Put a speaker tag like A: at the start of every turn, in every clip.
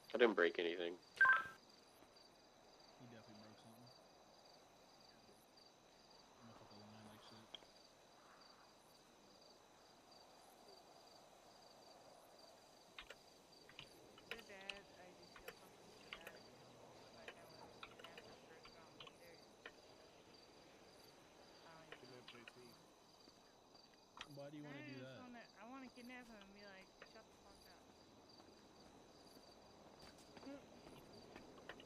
A: I didn't break anything.
B: He definitely broke something. Motherfucker lying like shit.
C: Your dad, I just feel something traumatic like I was kidnapped and first found later. I don't even know.
B: Why do you want to do that?
C: I want to kidnap him and be like, shut the fuck up.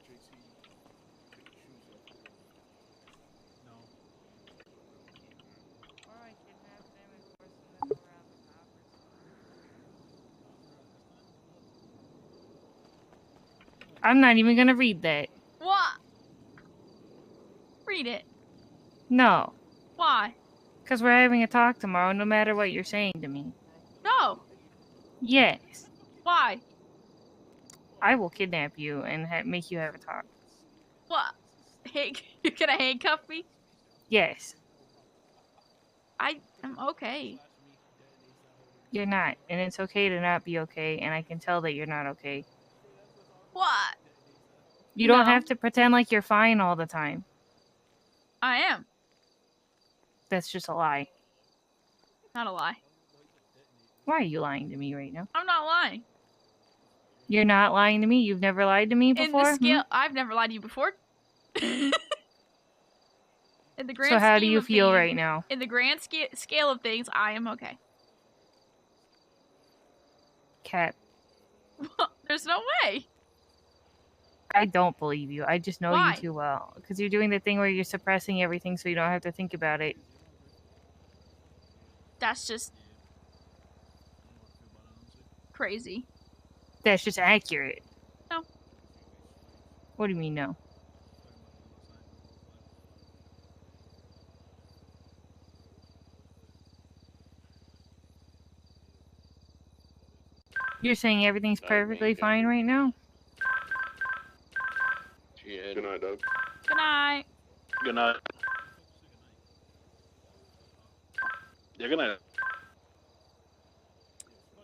D: JC, take your shoes off.
B: No.
C: Or I kidnapped him and forced him to go around the cop or something.
B: Cop around this time?
C: I'm not even gonna read that.
E: What? Read it.
C: No.
E: Why?
C: Because we're having a talk tomorrow, no matter what you're saying to me.
E: No.
C: Yes.
E: Why?
C: I will kidnap you and make you have a talk.
E: What? Hey, you're gonna handcuff me?
C: Yes.
E: I'm okay.
C: You're not. And it's okay to not be okay, and I can tell that you're not okay.
E: What?
C: You don't
E: No.
C: have to pretend like you're fine all the time.
E: I am.
C: That's just a lie.
E: Not a lie.
C: Why are you lying to me right now?
E: I'm not lying.
C: You're not lying to me? You've never lied to me before?
E: In the scale, I've never lied to you before. In the grand
C: So how do
E: scheme
C: you
E: of
C: feel
E: things,
C: right now?
E: In the grand scale of things, I am okay.
C: Cat.
E: There's no way.
C: I don't believe you. I just know
E: Why?
C: you too well. Because you're doing the thing where you're suppressing everything so you don't have to think about it.
E: That's just crazy.
C: That's just accurate.
E: No.
C: What do you mean, no? You're saying everything's perfectly fine right now?
A: Yeah.
D: Good night, Doug.
E: Good night.
F: Good night. Yeah, good night.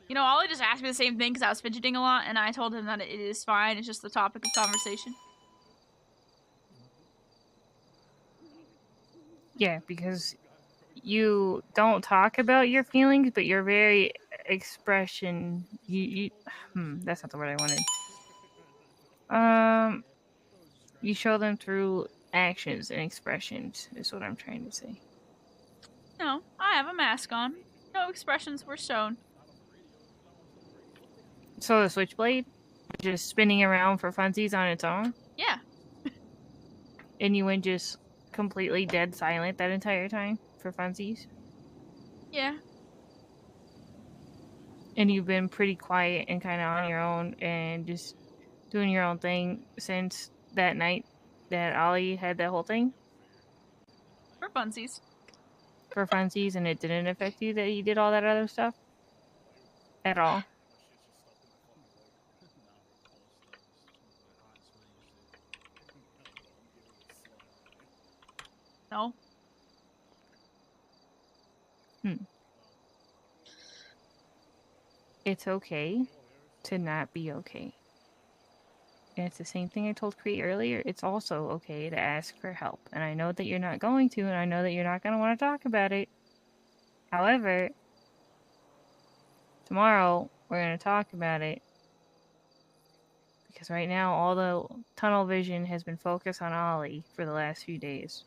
E: You know, Ollie just asked me the same thing because I was fidgeting a lot, and I told him that it is fine. It's just the topic of conversation.
C: Yeah, because you don't talk about your feelings, but you're very expression. That's not the word I wanted. You show them through actions and expressions, is what I'm trying to say.
E: No, I have a mask on. No expressions were shown.
C: So the switchblade, just spinning around for funsies on its own?
E: Yeah.
C: And you went just completely dead silent that entire time for funsies?
E: Yeah.
C: And you've been pretty quiet and kind of on your own and just doing your own thing since that night that Ollie had that whole thing?
E: For funsies.
C: For funsies, and it didn't affect you that he did all that other stuff? At all?
E: No.
C: It's okay to not be okay. And it's the same thing I told Cree earlier. It's also okay to ask for help. And I know that you're not going to, and I know that you're not going to want to talk about it. However, tomorrow we're going to talk about it. Because right now all the tunnel vision has been focused on Ollie for the last few days.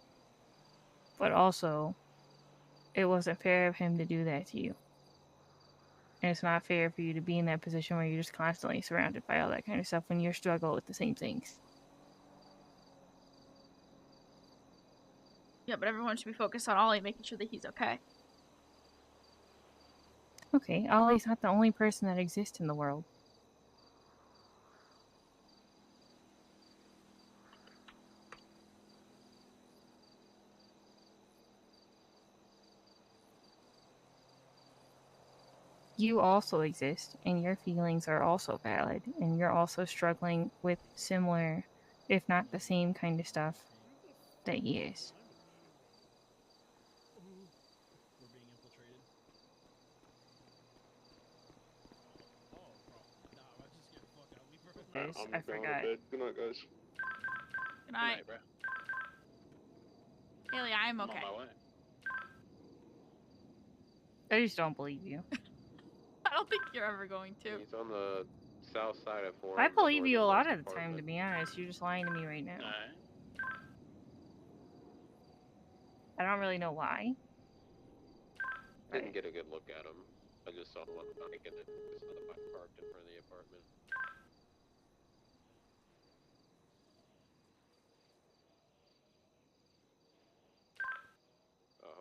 C: But also, it wasn't fair of him to do that to you. And it's not fair for you to be in that position where you're just constantly surrounded by all that kind of stuff when you struggle with the same things.
E: Yeah, but everyone should be focused on Ollie, making sure that he's okay.
C: Okay, Ollie's not the only person that exists in the world. You also exist, and your feelings are also valid, and you're also struggling with similar, if not the same kind of stuff that he is.
B: We're being infiltrated. Oh, bro. Nah, let's just get the fuck out of me, bro.
C: apologize.
D: I'm
C: I
D: going to
C: forgot.
D: bed. Good night, guys.
E: Good
F: Good
E: night.
F: night, bro.
E: Haley, I am
F: I'm
E: okay.
F: on my way.
C: I just don't believe you.
E: I don't think you're ever going to.
A: He's on the south side of 4.
C: I believe you a lot of the time, to be honest. You're just lying to me right now.
F: Alright.
C: I don't really know why.
A: Didn't get a good look at him. I just saw him on the bike and then just saw the bike parked in front of the apartment.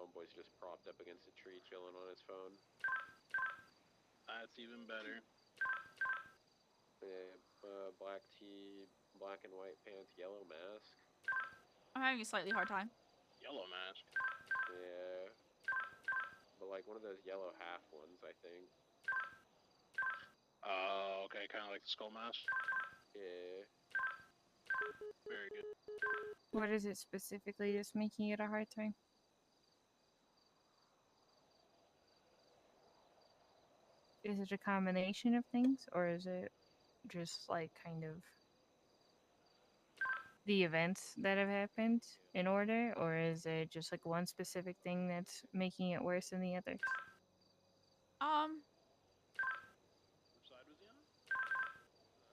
A: Homeboy's just propped up against a tree chilling on his phone.
F: That's even better.
A: Yeah, black tee, black and white pants, yellow mask.
E: I'm having a slightly hard time.
F: Yellow mask.
A: Yeah. But like one of those yellow half ones, I think.
F: Oh, okay, kind of like the skull mask.
A: Yeah.
F: Very good.
C: What is it specifically that's making it a hard time? Is it a combination of things, or is it just like kind of the events that have happened in order, or is it just like one specific thing that's making it worse than the others?
F: Which side was he on?
A: You're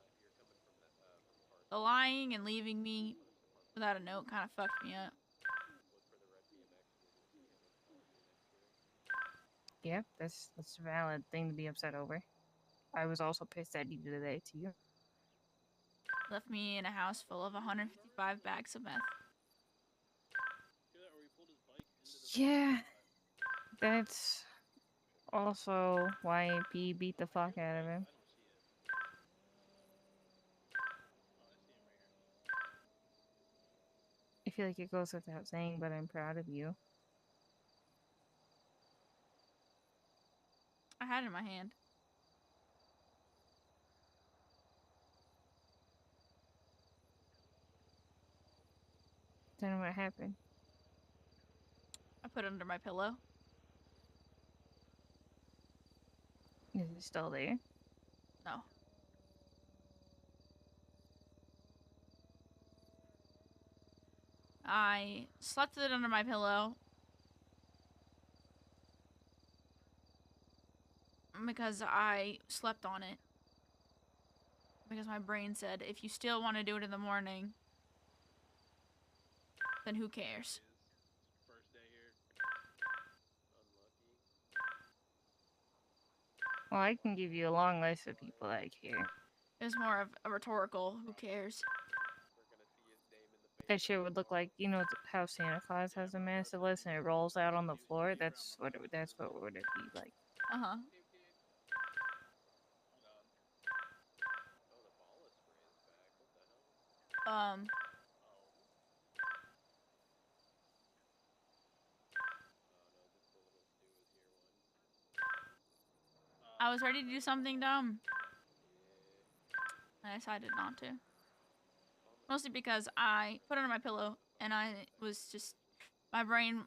A: coming from that, from Park.
E: The lying and leaving me without a note kind of fucked me up.
A: Look for the red BMX and you're gonna see him in front of you next to it.
C: Yeah, that's a valid thing to be upset over. I was also pissed that he did that to you.
E: Left me in a house full of 155 bags of meth.
B: Hear that? Or he pulled his bike into the
C: Yeah, that's also why P beat the fuck out of him.
B: I don't see it. Oh, I see him right here.
C: I feel like it goes without saying, but I'm proud of you.
E: I had it in my hand.
C: Then what happened?
E: I put it under my pillow.
C: Is it still there?
E: No. I slept with it under my pillow because I slept on it. Because my brain said, if you still want to do it in the morning, then who cares?
B: First day here.
A: Unlucky.
C: Well, I can give you a long list of people that care.
E: It was more of a rhetorical, who cares?
A: We're gonna see his name in the paper.
C: That shit would look like, you know, how Santa Claus has a massive list and it rolls out on the floor. That's what it would it be like.
E: Uh-huh.
F: Oh god.
A: Oh, the ball is spray is back. What the hell?
F: Oh.
A: Oh, no, just the little stew is here one.
E: I was ready to do something dumb. I decided not to. Mostly because I put it on my pillow and I was just... My brain...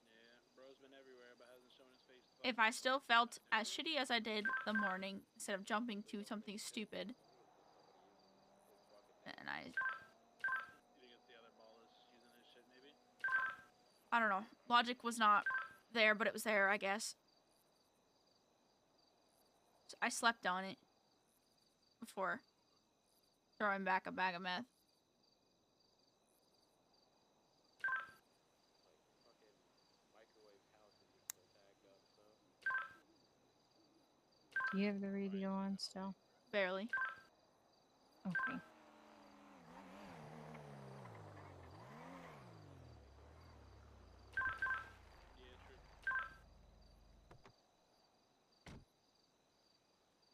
B: Yeah, bro's been everywhere, but hasn't shown his face.
E: If I still felt as shitty as I did the morning, instead of jumping to something stupid, and
B: You think it's the other ballers using his shit, maybe?
E: I don't know. Logic was not there, but it was there, I guess. So I slept on it before throwing back a bag of meth.
A: Fucking microwave house is just still tagged up, so.
C: Do you have the radio on still?
E: Barely.
C: Okay.
B: Yeah, true.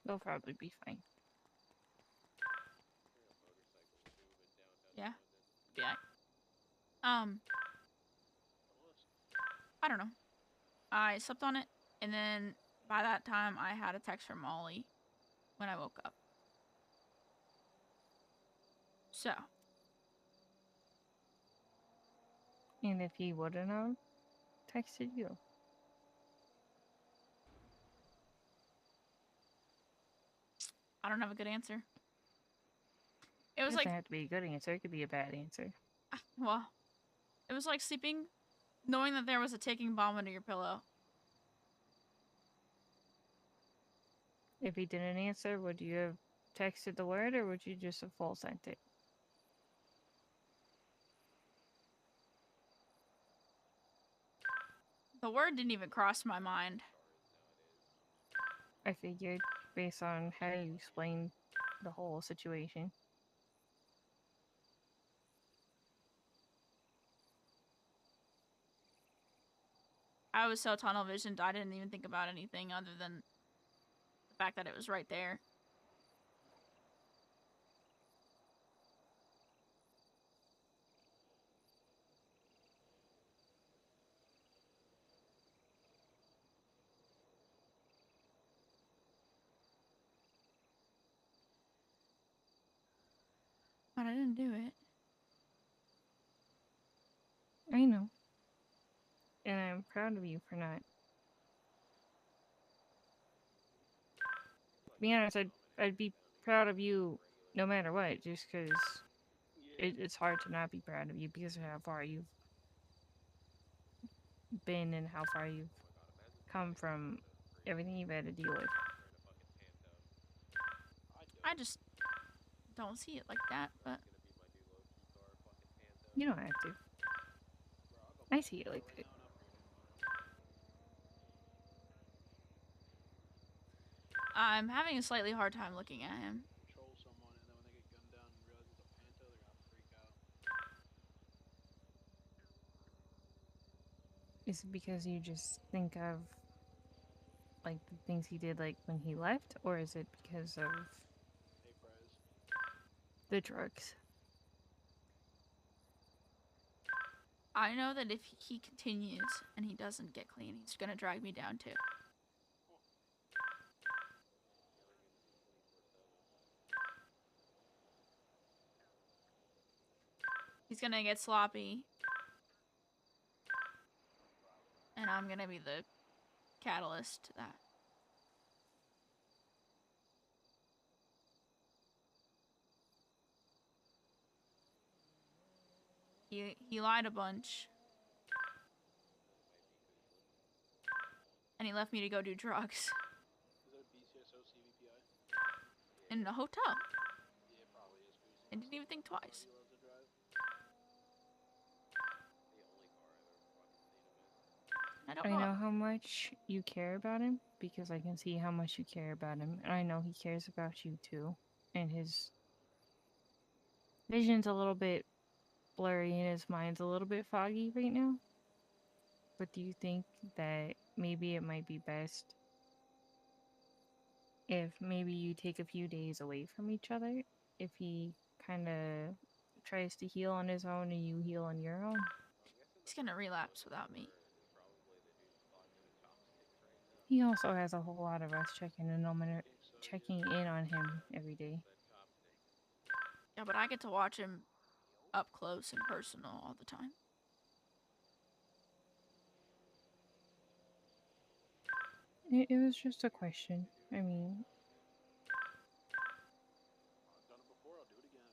C: They'll probably be fine.
E: Yeah. Yeah. I don't know. I slept on it, and then by that time, I had a text from Molly when I woke up. So,
C: And if he wouldn't have texted you,
E: I don't have a good answer. It was
C: doesn't
E: like,
C: have to be a good answer. It could be a bad answer.
E: well, it was like sleeping, knowing that there was a ticking bomb under your pillow.
C: If he didn't answer, would you have texted the word or would you just have full sent it?
E: The word didn't even cross my mind.
C: I figured, based on how you explained the whole situation.
E: I was so tunnel visioned, I didn't even think about anything other than the fact that it was right there. But I didn't do it.
C: I know. And I'm proud of you for not. To be honest, I'd be proud of you no matter what, just because it's hard to not be proud of you because of how far you've been and how far you've come from everything you've had to deal with.
E: I just don't see it like that, but
C: You don't have to. I see it like that.
E: I'm having a slightly hard time looking at him.
F: Control someone, and then when they get gunned down and realize it's a panto, they're gonna freak out.
C: Is it because you just think of like the things he did like when he left, or is it because of
F: Hey, Prez.
C: the drugs?
E: I know that if he continues and he doesn't get clean, he's gonna drag me down too. He's gonna get sloppy. And I'm gonna be the catalyst to that. He lied a bunch. And he left me to go do drugs.
F: Is there BCSO CVPI?
E: In a hotel.
F: Yeah, it probably is.
E: I didn't even think twice.
F: He loves to drive.
E: I don't
C: I
E: know.
C: know how much you care about him because I can see how much you care about him, and I know he cares about you too. And his vision's a little bit blurry and his mind's a little bit foggy right now. But do you think that maybe it might be best if maybe you take a few days away from each other? If he kind of tries to heal on his own and you heal on your own?
E: He's gonna relapse without me.
C: He also has a whole lot of us checking in on him every day.
E: Yeah, but I get to watch him up close and personal all the time.
C: It was just a question. I mean,
F: I've done it before, I'll do it again.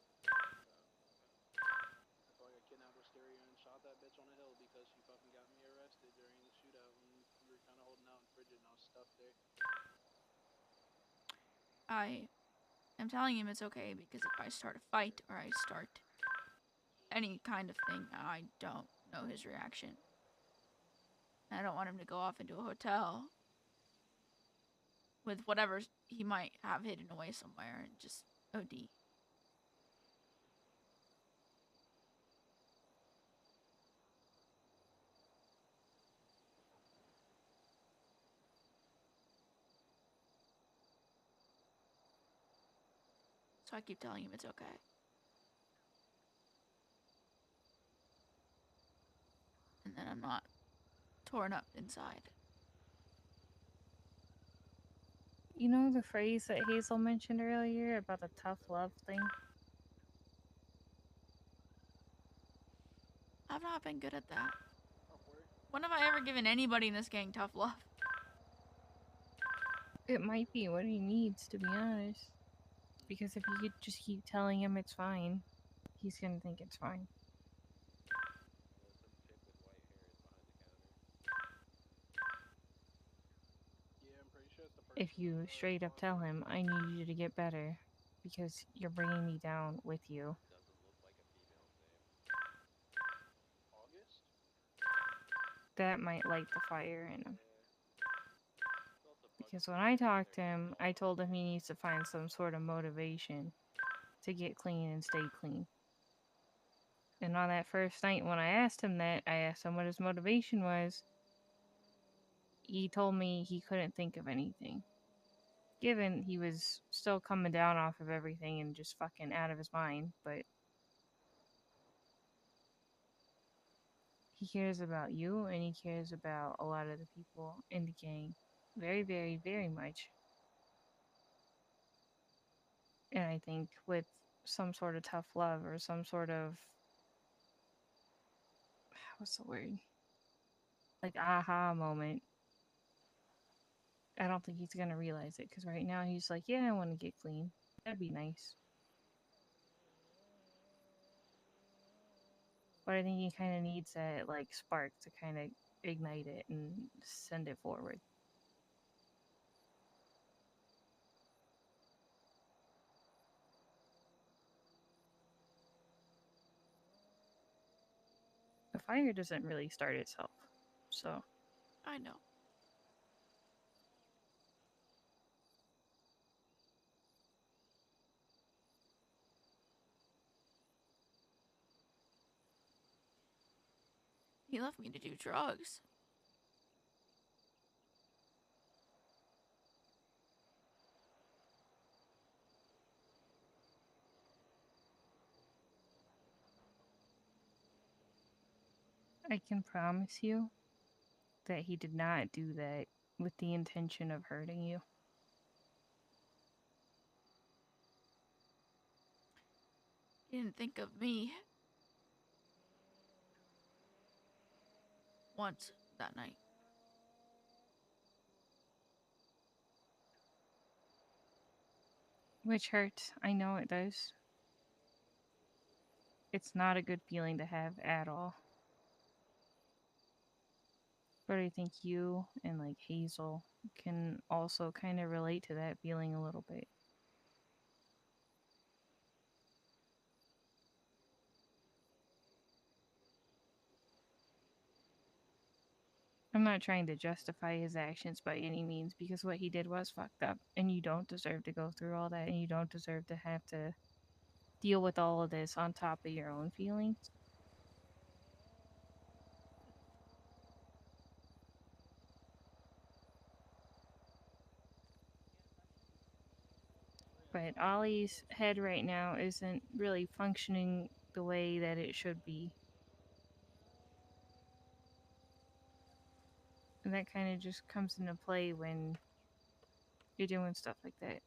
F: That's why I got kidnapped with Stereo and shot that bitch on a hill because she fucking got me arrested during the shootout when we were kind of holding out in Frigid and I was stuck there.
E: I am telling him it's okay because if I start a fight or I start any kind of thing, I don't know his reaction. I don't want him to go off into a hotel with whatever he might have hidden away somewhere and just OD. So I keep telling him it's okay. And then I'm not torn up inside.
C: you know the phrase that Hazel mentioned earlier about the tough love thing?
E: I've not been good at that.
F: Don't worry.
E: When have I ever given anybody in this gang tough love?
C: It might be what he needs, to be honest. Because if you could just keep telling him it's fine, he's gonna think it's fine.
A: Well, some chick with white hair is behind the counter.
F: Yeah, I'm pretty sure it's the person.
C: If you straight up tell him, I need you to get better because you're bringing me down with you,
A: Doesn't look like a female's name.
F: August?
C: that might light the fire in him.
A: It's also
C: Because
A: Bugsy
C: when I
A: Siegel,
C: talked to
A: their
C: him,
A: names
C: I
A: all
C: told him
A: over.
C: he needs to find some sort of motivation to get clean and stay clean. And on that first night, when I asked him that, I asked him what his motivation was. He told me he couldn't think of anything. Given he was still coming down off of everything and just fucking out of his mind, but he cares about you and he cares about a lot of the people in the gang. Very, very, very much. And I think with some sort of tough love or some sort of, what's the word? Like aha moment, I don't think he's gonna realize it because right now he's like, yeah, I want to get clean. That'd be nice. But I think he kind of needs that like spark to kind of ignite it and send it forward. The fire doesn't really start itself, so
E: I know. He left me to do drugs.
C: I can promise you that he did not do that with the intention of hurting you.
E: He didn't think of me. Once that night.
C: Which hurts. I know it does. It's not a good feeling to have at all. But I think you and like Hazel can also kind of relate to that feeling a little bit. I'm not trying to justify his actions by any means because what he did was fucked up and you don't deserve to go through all that and you don't deserve to have to deal with all of this on top of your own feelings. But Ollie's head right now isn't really functioning the way that it should be. And that kind of just comes into play when you're doing stuff like that.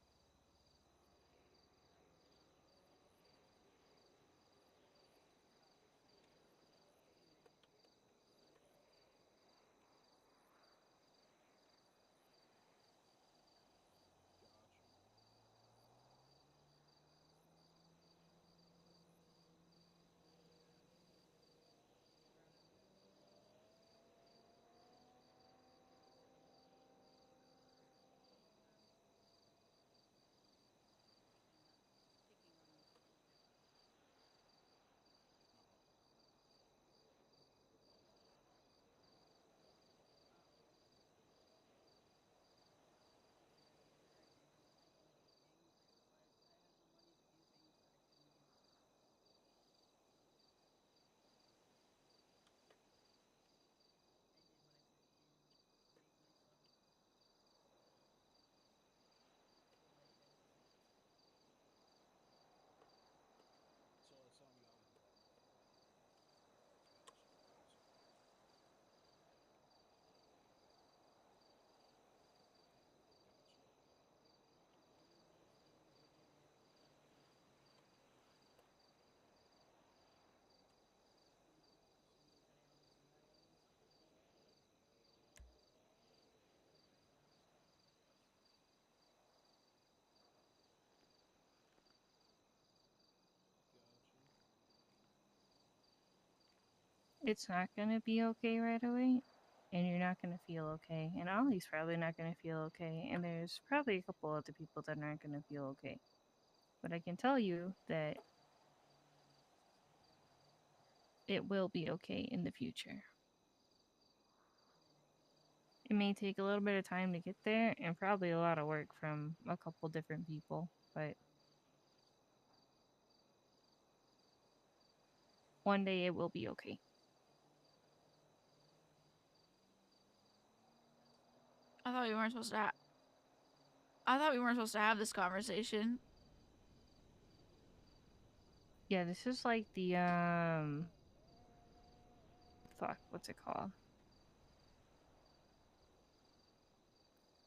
C: it's not gonna be okay right away, and you're not gonna feel okay, and Ollie's probably not gonna feel okay, and there's probably a couple other people that aren't gonna feel okay. But I can tell you that it will be okay in the future. It may take a little bit of time to get there, and probably a lot of work from a couple different people, but one day it will be okay.
E: I thought we weren't supposed to have. I thought we weren't supposed to have this conversation.
C: Yeah, this is like the fuck, what's it called?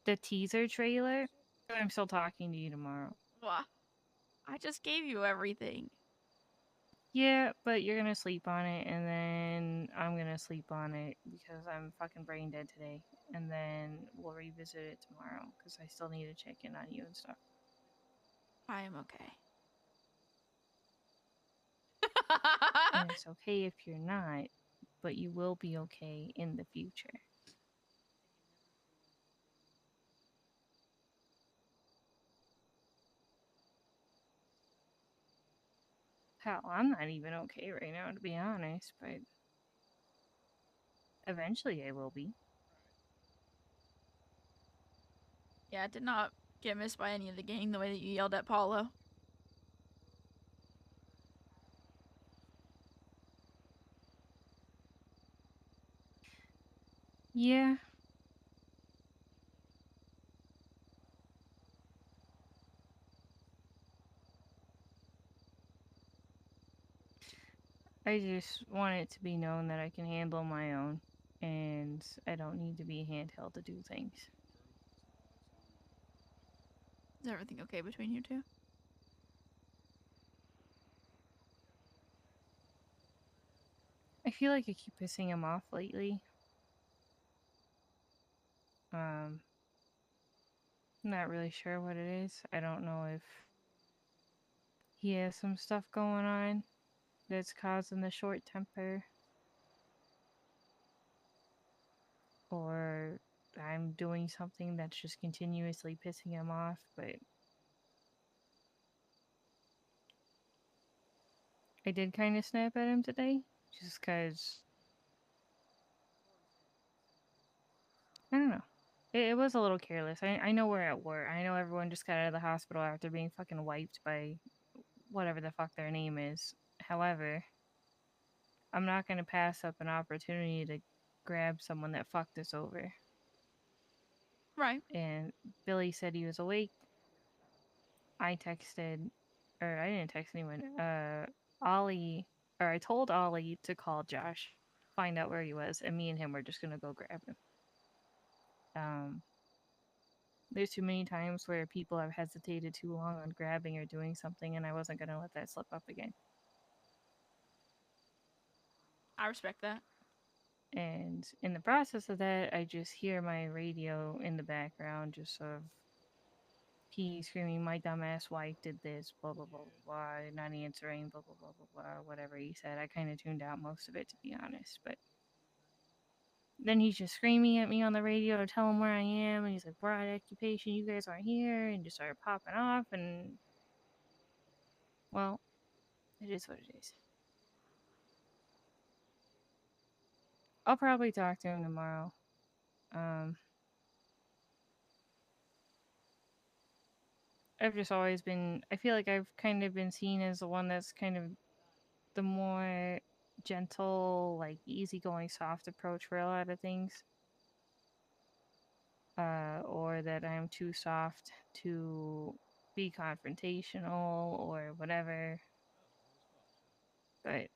C: The teaser trailer. I'm still talking to you tomorrow.
E: Wah. I just gave you everything.
C: Yeah, but you're gonna sleep on it, and then I'm gonna sleep on it because I'm fucking brain dead today. And then we'll revisit it tomorrow because I still need to check in on you and stuff.
E: I am okay.
C: And it's okay if you're not, but you will be okay in the future. Hell, I'm not even okay right now, to be honest, but eventually I will be.
E: Yeah, I did not get missed by any of the gang the way that you yelled at Paulo.
C: Yeah. I just want it to be known that I can handle my own, and I don't need to be handheld to do things.
E: Is everything okay between you two?
C: I feel like I keep pissing him off lately. Not really sure what it is. I don't know if he has some stuff going on that's causing the short temper, or I'm doing something that's just continuously pissing him off, but I did kind of snap at him today, just because, I don't know. It was a little careless. I know we're at work. I know everyone just got out of the hospital after being fucking wiped by whatever the fuck their name is. However, I'm not going to pass up an opportunity to grab someone that fucked us over.
E: Right.
C: And Billy said he was awake. I texted, or I didn't text anyone. Ollie, or I told Ollie to call Josh, find out where he was, and me and him were just gonna go grab him. There's too many times where people have hesitated too long on grabbing or doing something, and I wasn't gonna let that slip up again.
E: I respect that.
C: And in the process of that, I just hear my radio in the background, just sort of he screaming, "My dumbass wife did this, blah blah blah blah, not answering, blah blah blah blah blah," whatever he said. I kind of tuned out most of it, to be honest. But then he's just screaming at me on the radio to tell him where I am, and he's like, "We're at occupation, you guys aren't here," and just started popping off. And well, it is what it is. I'll probably talk to him tomorrow. I've just always been, I feel like I've kind of been seen as the one that's kind of the more gentle, like easygoing, soft approach for a lot of things. Or that I'm too soft to be confrontational or whatever. But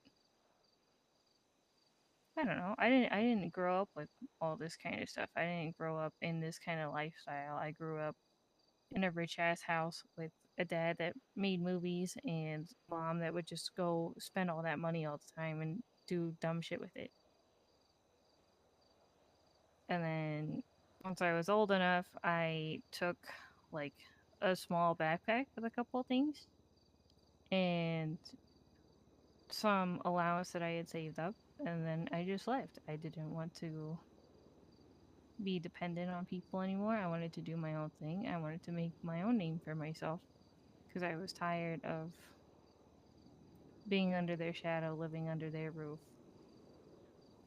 C: I don't know. I didn't grow up with all this kind of stuff. I didn't grow up in this kind of lifestyle. I grew up in a rich ass house with a dad that made movies and mom that would just go spend all that money all the time and do dumb shit with it. And then once I was old enough, I took like a small backpack with a couple of things and some allowance that I had saved up, and then I just left. I didn't want to be dependent on people anymore. I wanted to do my own thing. I wanted to make my own name for myself because I was tired of being under their shadow, living under their roof,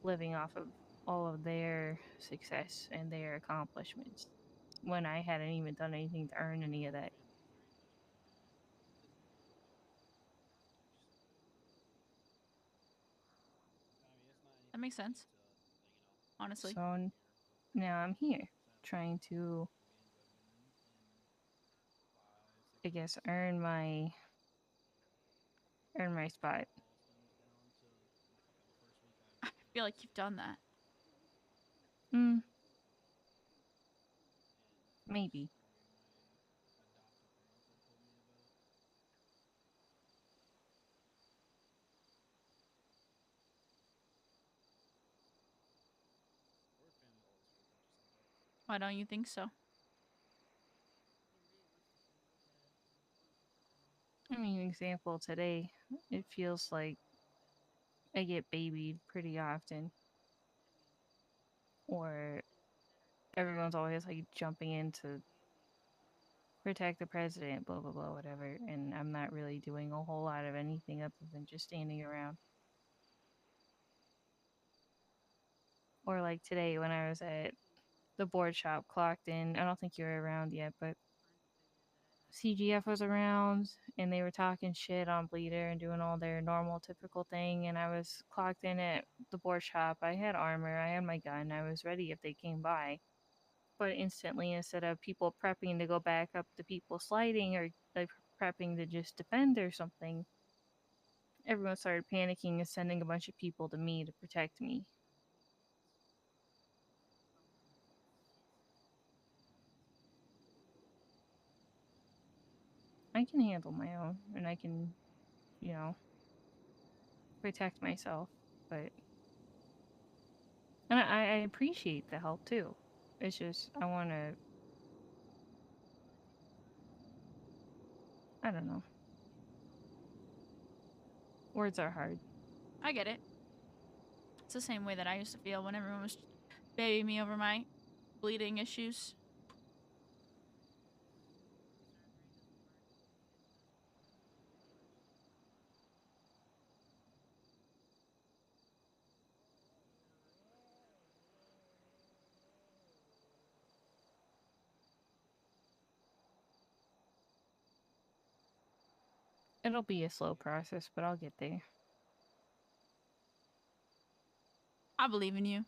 C: living off of all of their success and their accomplishments when I hadn't even done anything to earn any of that.
E: That makes sense. Honestly.
C: So now I'm here trying to, I guess, earn my spot.
E: I feel like you've done that.
C: Hmm. Maybe.
E: Why don't you think so?
C: I mean, example today, it feels like I get babied pretty often, or everyone's always like jumping in to protect the president, blah blah blah, whatever, and I'm not really doing a whole lot of anything other than just standing around. Or like today when I was at the board shop, clocked in. I don't think you were around yet, but CGF was around and they were talking shit on Bleeder and doing all their normal typical thing, and I was clocked in at the board shop. I had armor, I had my gun, I was ready if they came by. But instantly, instead of people prepping to go back up to people sliding or like prepping to just defend or something, everyone started panicking and sending a bunch of people to me to protect me. I can handle my own and I can, you know, protect myself, but and I appreciate the help too. It's just I want to. I don't know. Words are hard.
E: I get it. It's the same way that I used to feel when everyone was babying me over my bleeding issues.
C: It'll be a slow process, but I'll get there.
E: I believe in you.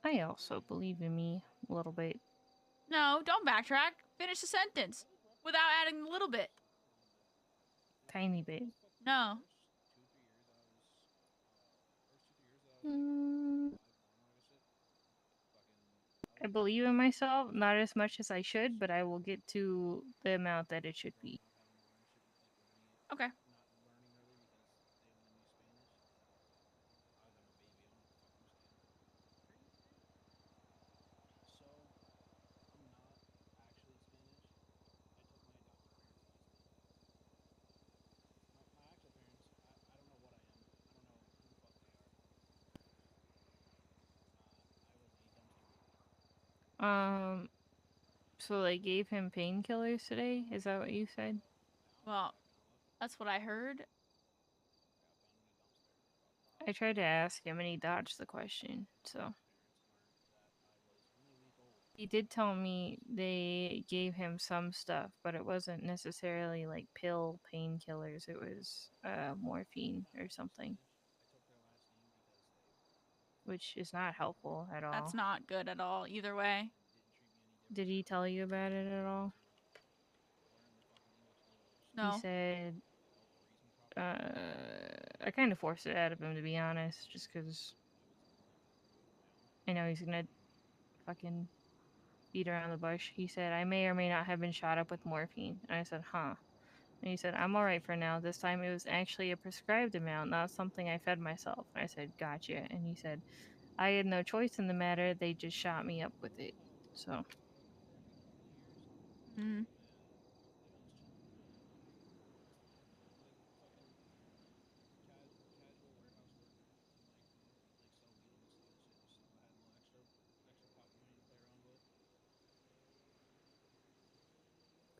C: I also believe in me a little bit.
E: No, don't backtrack. Finish the sentence without adding a little bit.
C: Tiny bit.
E: No.
C: I believe in myself, not as much as I should, but I will get to the amount that it should be.
E: Okay.
C: So they gave him painkillers today? Is that what you said?
E: Well, that's what I heard.
C: I tried to ask him and he dodged the question, so. He did tell me they gave him some stuff, but it wasn't necessarily like pill painkillers. It was morphine or something, which is not helpful at all.
E: That's not good at all, either way.
C: Did he tell you about it at all?
E: No.
C: He said, I kind of forced it out of him, to be honest, just because I know he's gonna fucking beat around the bush. He said, I may or may not have been shot up with morphine. And I said, huh. And he said, I'm alright for now. This time it was actually a prescribed amount, not something I fed myself. And I said, gotcha. And he said, I had no choice in the matter. They just shot me up with it. So.
E: Hmm.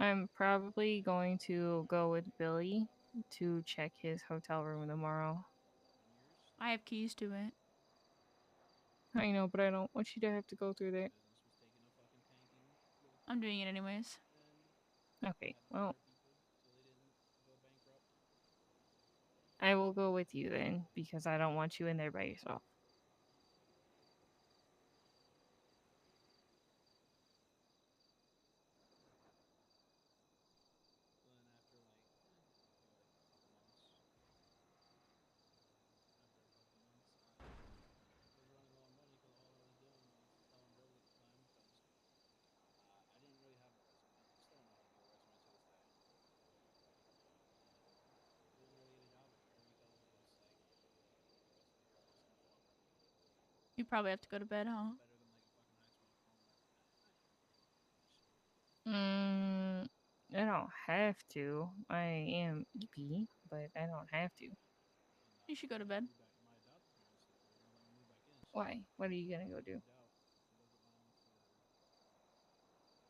C: I'm probably going to go with Billy to check his hotel room tomorrow.
E: I have keys to it.
C: I know, but I don't want you to have to go through that.
E: I'm doing it anyways.
C: Okay, well, I will go with you then, because I don't want you in there by yourself.
E: You probably have to go to bed, huh?
C: I don't have to. I am EP, but I don't have to.
E: You should go to bed.
C: Why? What are you gonna go do?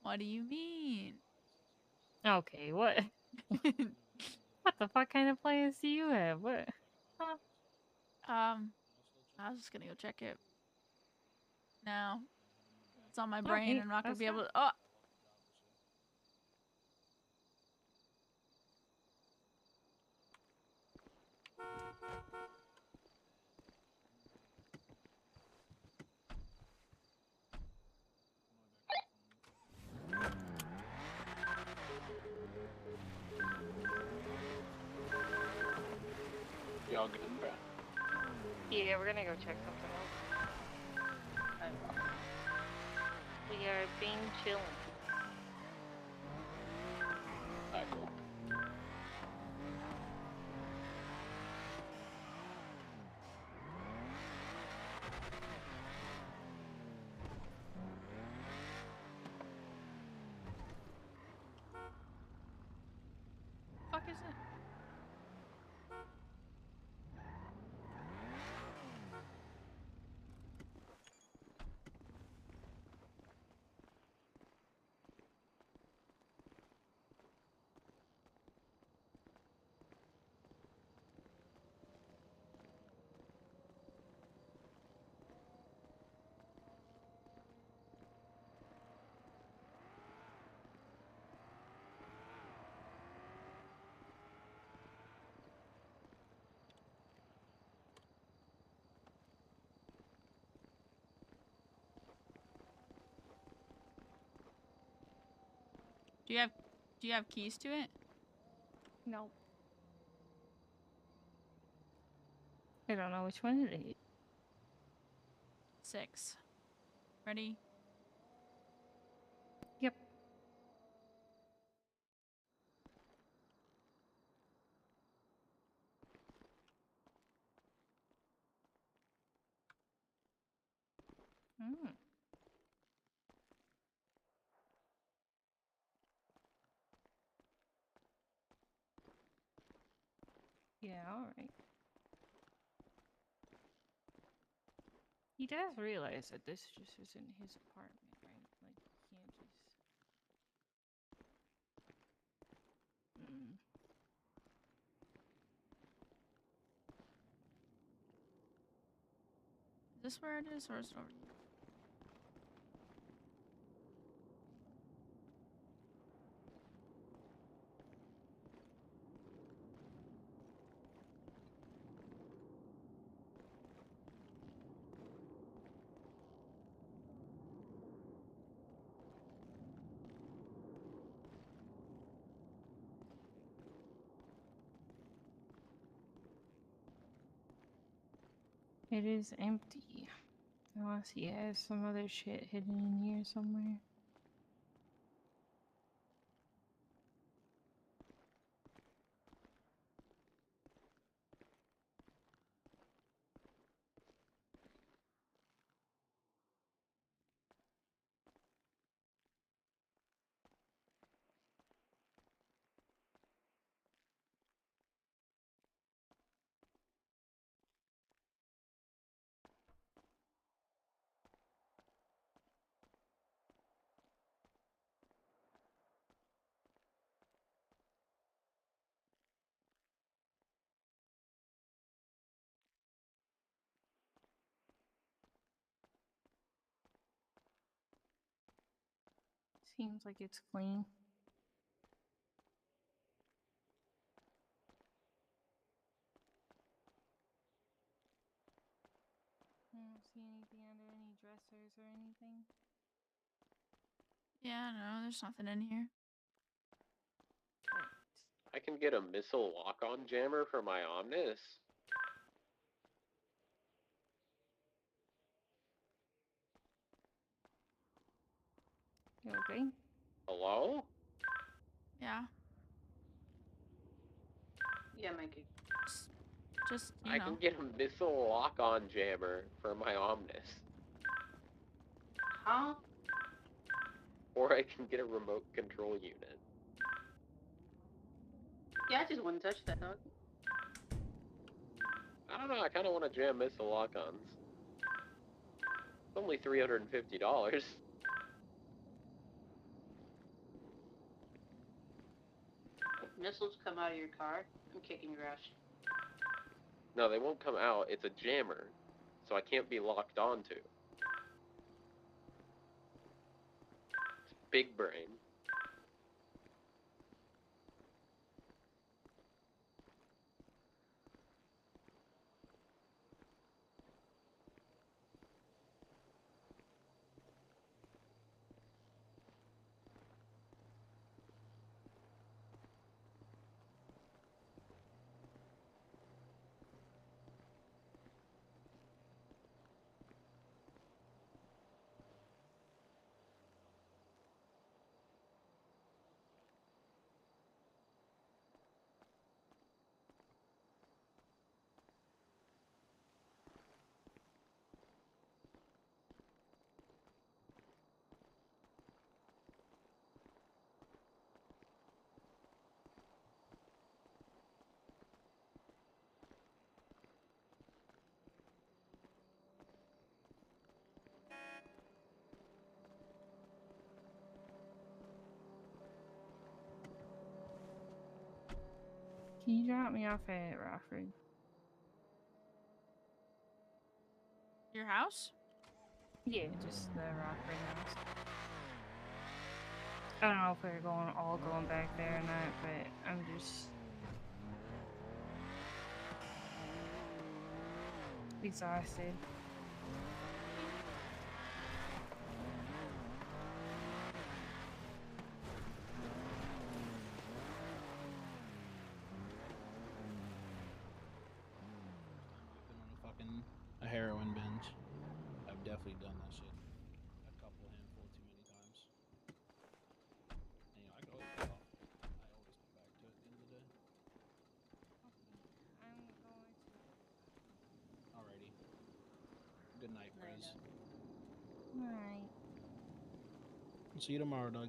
E: What do you mean?
C: Okay, what? What the fuck kind of plans do you have? What? Huh?
E: I was just gonna go check it. Now it's on my
C: Oh,
E: brain.
C: hey,
E: I'm not gonna
C: that's
E: be able
C: fine.
E: to. Oh,
F: Y'all good, bro?
C: Yeah, we're gonna go check something else. We are being chilled.
F: Alright, cool.
E: fuck is it? Do you have keys to it?
C: Nope. I don't know which one it is.
E: 6. Ready?
C: Yep. Mm. Yeah, alright. He does realize that this just isn't his apartment, right? Like, he can't just... Mm.
E: Is this where it is, or is it over here?
C: It is empty. Unless he has some other shit hidden in here somewhere. Seems like it's clean. I don't see anything under any dressers or anything.
E: Yeah, no, there's nothing in here.
A: I can get a missile lock-on jammer for my Omnis.
C: You okay?
A: Hello?
E: Yeah.
B: Yeah, Mikey.
E: Just you
A: I
E: know.
A: can get a missile lock-on jammer for my Omnis.
B: Huh?
A: Or I can get a remote control unit.
B: Yeah, I just wouldn't touch that, dog.
A: I don't know, I kind of want to jam missile lock-ons. It's only $350.
B: If missiles come out of your car, I'm kicking your ass.
A: No, they won't come out. It's a jammer. So I can't be locked onto. It's big brain.
C: Can you drop me off at Rockford?
E: Your house?
C: Yeah, just the Rockford house. I don't know if we're all going back there or not, but I'm just exhausted.
F: I've been on a heroin binge. I've definitely done that shit a couple handful too many times. And, I could always get off. I always come back to it at the end of the day.
C: Okay, I'm going to.
F: Alrighty. Good night, Briz.
C: Alright.
F: See you tomorrow, dog.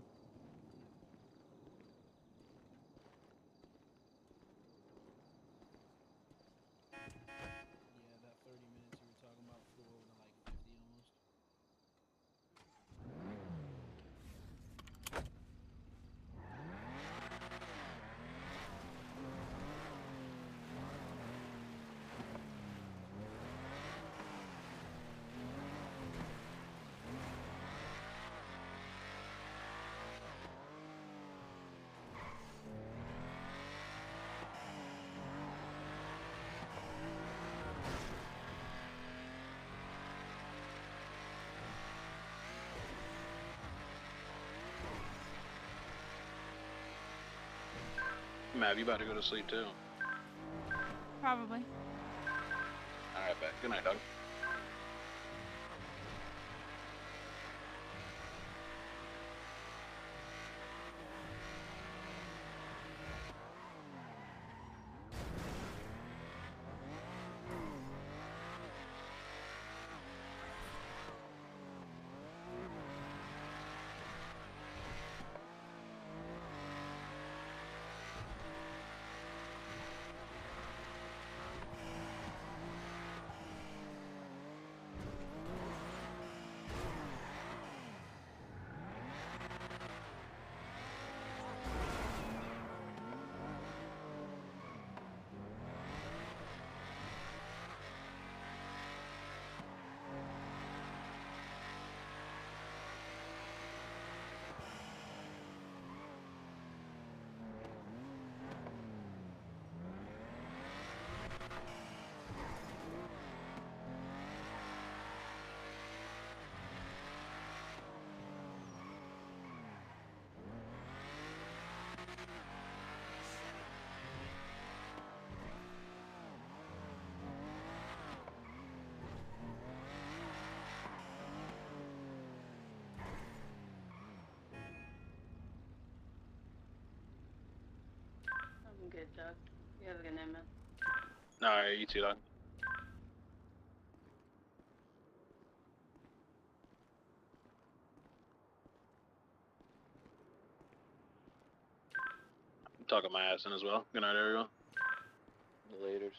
F: Yeah, that 30 minutes you were talking about flew over to like 50 almost. Mav, you about to go to sleep too?
E: Probably.
F: Alright, bet. Good night, dog.
G: good, Doug. You have a good night, man.
B: Alright, you too, Doug. I'm talking my ass in as well. Good night, everyone.
A: Laters.